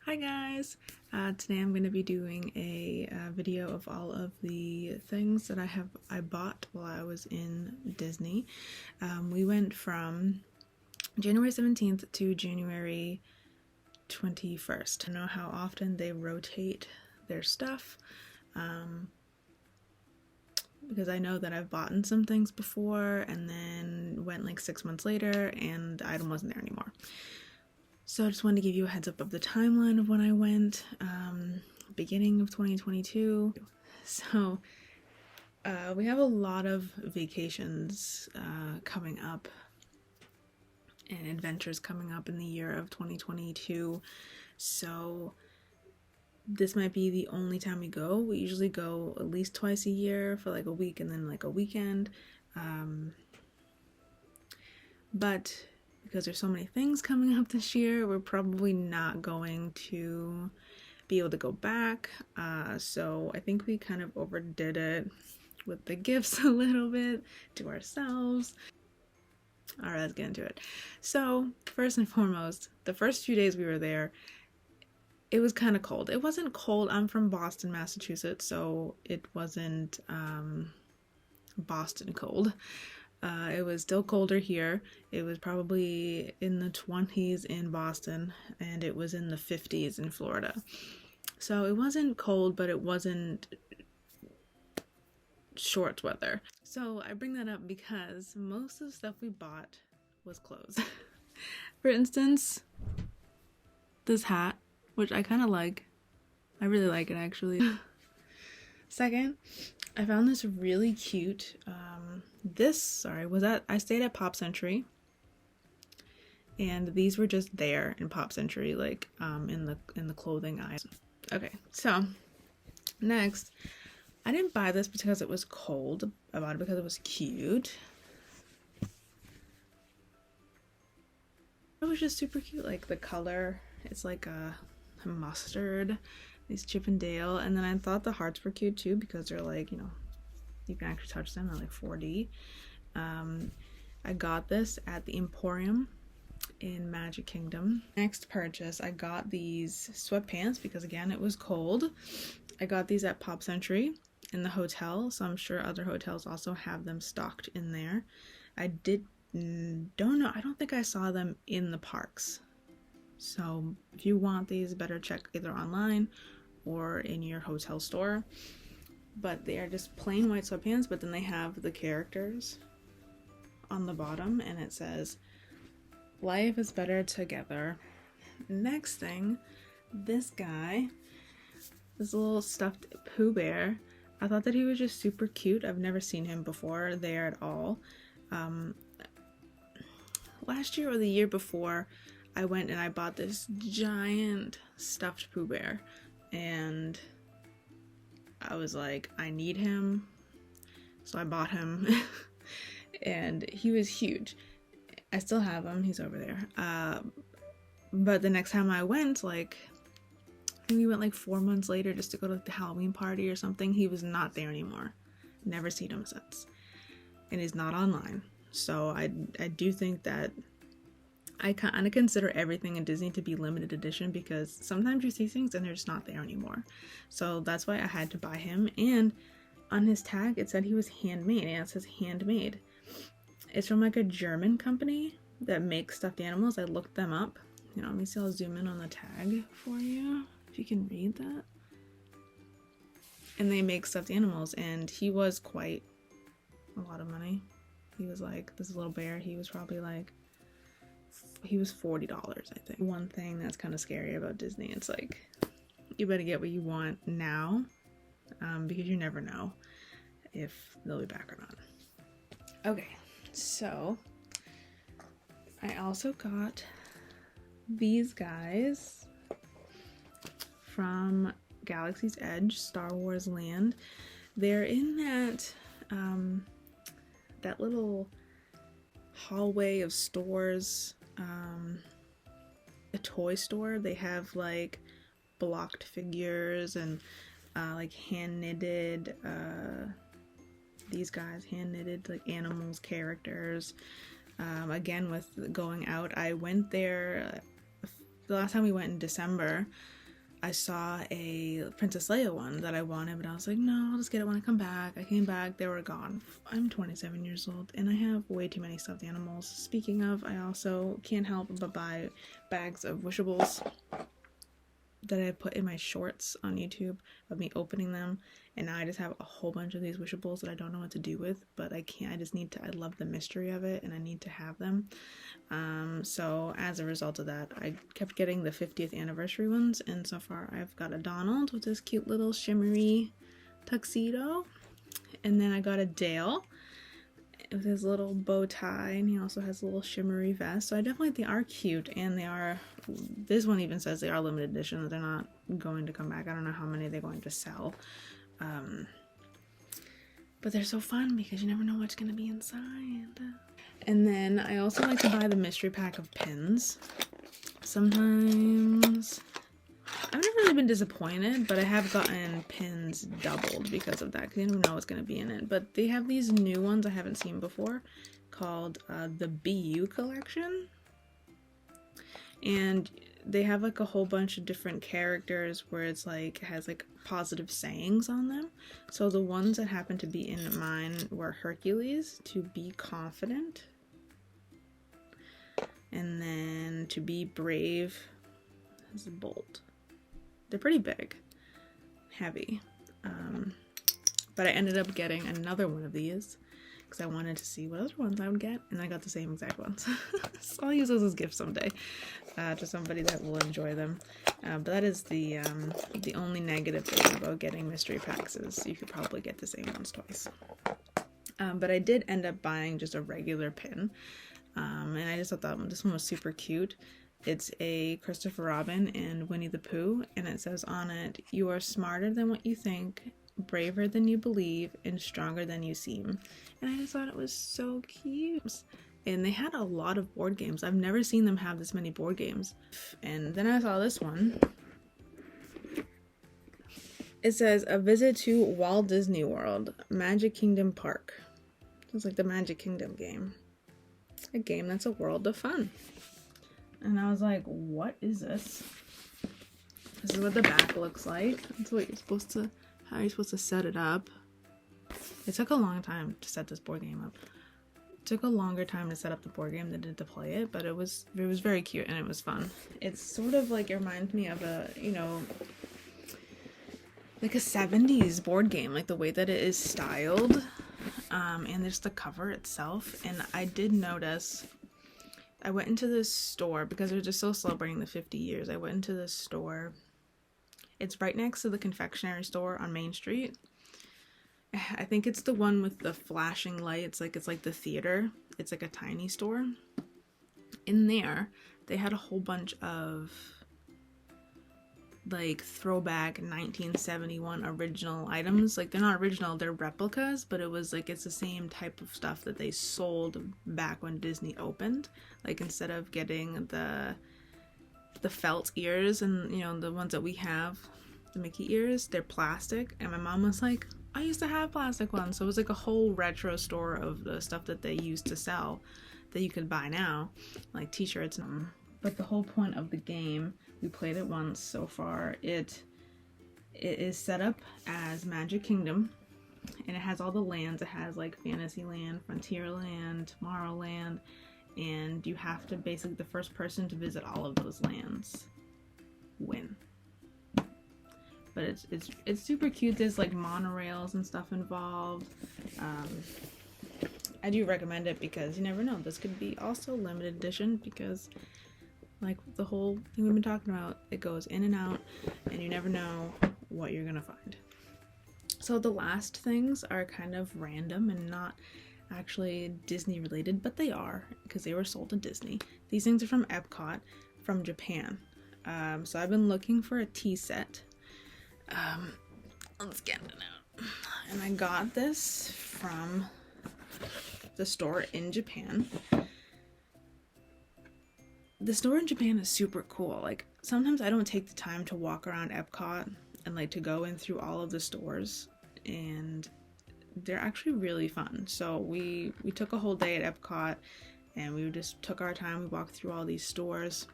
Hi guys! Today I'm going to be doing a video of all of the things that I bought while I was in Disney. We went from January 17th to January 21st. I don't know how often they rotate their stuff, because I know that I've bought some things before and then went like 6 months later and the item wasn't there anymore. So I just wanted to give you a heads up of the timeline of when I went, beginning of 2022. So we have a lot of vacations coming up and adventures coming up in the year of 2022. So this might be the only time we go. We usually go at least twice a year for like a week and then like a weekend. But because there's so many things coming up this year, we're probably not going to be able to go back. So I think we kind of overdid it with the gifts a little bit to ourselves. All right, let's get into it. So first and foremost, the first few days we were there, it was kind of cold. It wasn't cold. I'm from Boston, Massachusetts, so it wasn't Boston cold. It was still colder here. It was probably in the 20s in Boston, and it was in the 50s in Florida. So it wasn't cold, but it wasn't shorts weather. So I bring that up because most of the stuff we bought was clothes. For instance, this hat, which I kind of like. I really like it, actually. Second, I found this really cute, I stayed at Pop Century, and these were just there in Pop Century, like, in the clothing aisle. Okay, so, next, I didn't buy this because it was cold, I bought it because it was cute. It was just super cute, like, the color, it's like a mustard, these Chip and Dale, and then I thought the hearts were cute too because they're like, you know, you can actually touch them, they're like 4D. I got this at the Emporium in Magic Kingdom. Next purchase, I got these sweatpants because again, it was cold. I got these at Pop Century in the hotel, so I'm sure other hotels also have them stocked in there. I don't think I saw them in the parks. So if you want these, better check either online or in your hotel store. But they are just plain white sweatpants, but then they have the characters on the bottom and it says, "Life is better together." Next thing, this guy, this little stuffed Pooh Bear, I thought that he was just super cute. I've never seen him before there at all. Last year or the year before, I went and I bought this giant stuffed Pooh Bear, and I was like, I need him, so I bought him, and he was huge. I still have him, he's over there, but the next time I went, like, I think we went like 4 months later just to go to like the Halloween party or something, he was not there anymore. Never seen him since, and he's not online, so I do think that I kind of consider everything in Disney to be limited edition because sometimes you see things and they're just not there anymore. So that's why I had to buy him. And on his tag, it said he was handmade, and it says handmade. It's from like a German company that makes stuffed animals. I looked them up. You know, let me see, I'll zoom in on the tag for you, if you can read that. And they make stuffed animals, and he was quite a lot of money. He was like, this little bear, he was probably like, he was $40, I think. One thing that's kind of scary about Disney, it's like, you better get what you want now, because you never know if they'll be back or not. Okay, so I also got these guys from Galaxy's Edge, Star Wars Land. They're in that, that little hallway of stores, a toy store. They have like blocked figures and like hand knitted, these guys hand knitted like animals, characters. Again, with going out, I went there the last time we went in December, I saw a Princess Leia one that I wanted, but I was like, no, I'll just get it when I come back. I came back, they were gone. I'm 27 years old, and I have way too many stuffed animals. Speaking of, I also can't help but buy bags of Wishables that I put in my shorts on YouTube of me opening them, and now I just have a whole bunch of these Wishables that I don't know what to do with, but I just need to, I love the mystery of it, and I need to have them. So as a result of that, I kept getting the 50th anniversary ones, and so far I've got a Donald with this cute little shimmery tuxedo, and then I got a Dale with his little bow tie, and he also has a little shimmery vest. So I definitely think they are cute, and they are, this one even says they are limited edition, that they're not going to come back. I don't know how many they're going to sell. But they're so fun because you never know what's going to be inside. And then I also like to buy the mystery pack of pins. Sometimes I've never really been disappointed, but I have gotten pins doubled because of that, because you never know what's going to be in it. But they have these new ones I haven't seen before called the BU collection. And they have like a whole bunch of different characters where it's like, it has like positive sayings on them. So the ones that happened to be in mine were Hercules, to be confident, and then to be brave is a bolt. They're pretty big, heavy, but I ended up getting another one of these because I wanted to see what other ones I would get, and I got the same exact ones. So I'll use those as gifts someday to somebody that will enjoy them. But that is the only negative thing about getting mystery packs, is you could probably get the same ones twice. But I did end up buying just a regular pin, and I just thought this one was super cute. It's a Christopher Robin and Winnie the Pooh, and it says on it, "You are smarter than what you think, braver than you believe, and stronger than you seem." And I just thought it was so cute. And they had a lot of board games. I've never seen them have this many board games. And then I saw this one. It says, "A visit to Walt Disney World, Magic Kingdom Park." It's like the Magic Kingdom game. A game that's a world of fun. And I was like, what is this? This is what the back looks like. That's what you're supposed to, how you're supposed to set it up. It took a long time to set this board game up. It took a longer time to set up the board game than it did to play it, but it was very cute and it was fun. It's sort of like, it reminds me of a, you know, like a 70s board game, like the way that it is styled, and just the cover itself. And I did notice, I went into this store because they're just so celebrating the 50 years. I went into this store. It's right next to the confectionery store on Main Street. I think it's the one with the flashing lights. It's like the theater. It's like a tiny store. In there, they had a whole bunch of like throwback 1971 original items. Like, they're not original, they're replicas, but it was like, it's the same type of stuff that they sold back when Disney opened. Like, instead of getting the felt ears and, you know, the ones that we have, the Mickey ears, they're plastic. And my mom was like, I used to have plastic ones. So it was like a whole retro store of the stuff that they used to sell that you could buy now, like t-shirts. But the whole point of the game, we played it once so far, it is set up as Magic Kingdom, and it has all the lands. It has like Fantasyland, Frontierland, Tomorrowland, and you have to basically, the first person to visit all of those lands win. But it's super cute. There's like monorails and stuff involved. I do recommend it because you never know, this could be also limited edition, because like the whole thing we've been talking about, it goes in and out and you never know what you're gonna find. So the last things are kind of random and not actually Disney related, but they are, because they were sold to Disney. These things are from Epcot, from Japan. So I've been looking for a tea set. Let's get it out. And I got this from the store in Japan. The store in Japan is super cool. Like, sometimes I don't take the time to walk around Epcot and like to go in through all of the stores, and they're actually really fun. So we took a whole day at Epcot and we just took our time. We walked through all these stores,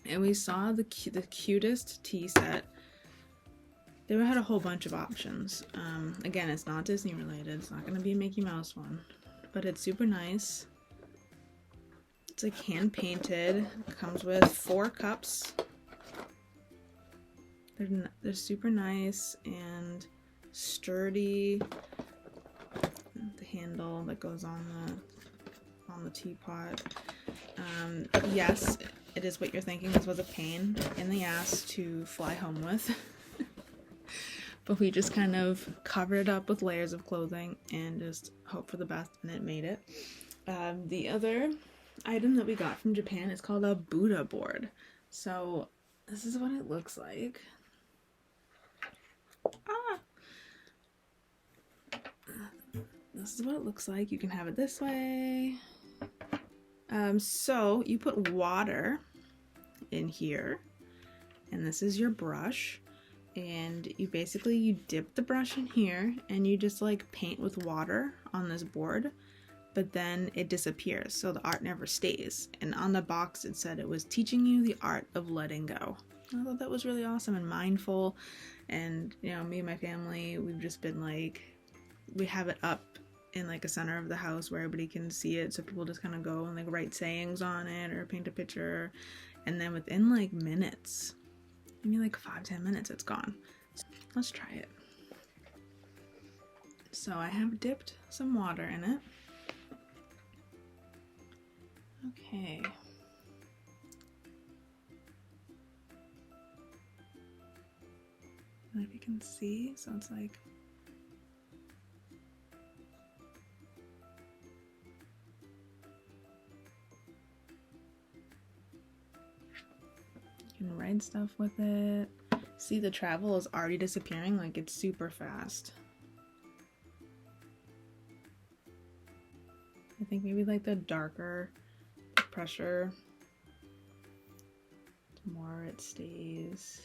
and we saw the cutest tea set. They had a whole bunch of options. Again, it's not Disney related. It's not going to be a Mickey Mouse one, but it's super nice. It's like hand painted. It comes with 4 cups. They're super nice and sturdy. The handle that goes on the teapot. Yes, it is what you're thinking. This was a pain in the ass to fly home with. But we just kind of covered it up with layers of clothing and just hope for the best, and it made it. The other item that we got from Japan is called a Buddha board. So this is what it looks like. This is what it looks like. You can have it this way. So you put water in here, and this is your brush, and you dip the brush in here and you just like paint with water on this board, but then it disappears, so the art never stays. And on the box it said it was teaching you the art of letting go. I thought that was really awesome and mindful. And you know, me and my family, we've just been like, we have it up in like a center of the house where everybody can see it, so people just kind of go and like write sayings on it or paint a picture, and then within like minutes, maybe like 5-10 minutes, it's gone. So let's try it. So I have dipped some water in it. Okay. And if you can see, so it's like, you can write stuff with it. See, the travel is already disappearing, like it's super fast. I think maybe like the darker the pressure, the more it stays.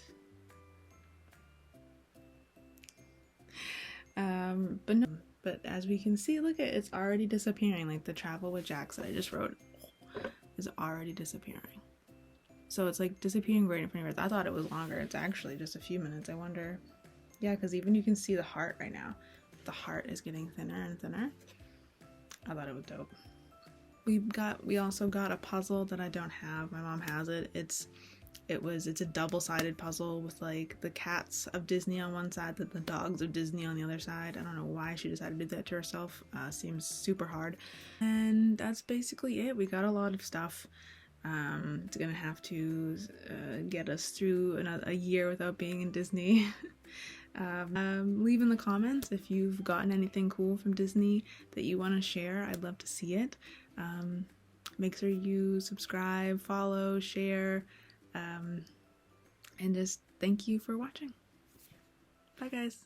But as we can see, look at it, it's already disappearing. Like the travel with Jax that I just wrote is already disappearing. So it's like disappearing right in front of your eyes. I thought it was longer. It's actually just a few minutes. I wonder. Yeah, because even you can see the heart right now. The heart is getting thinner and thinner. I thought it was dope. We also got a puzzle that I don't have. My mom has it. It's a double-sided puzzle with like the cats of Disney on one side, the dogs of Disney on the other side. I don't know why she decided to do that to herself. Seems super hard. And that's basically it. We got a lot of stuff. It's gonna have to get us through a year without being in Disney. Leave in the comments if you've gotten anything cool from Disney that you want to share. I'd love to see it. Make sure you subscribe, follow, share, and just thank you for watching. Bye guys.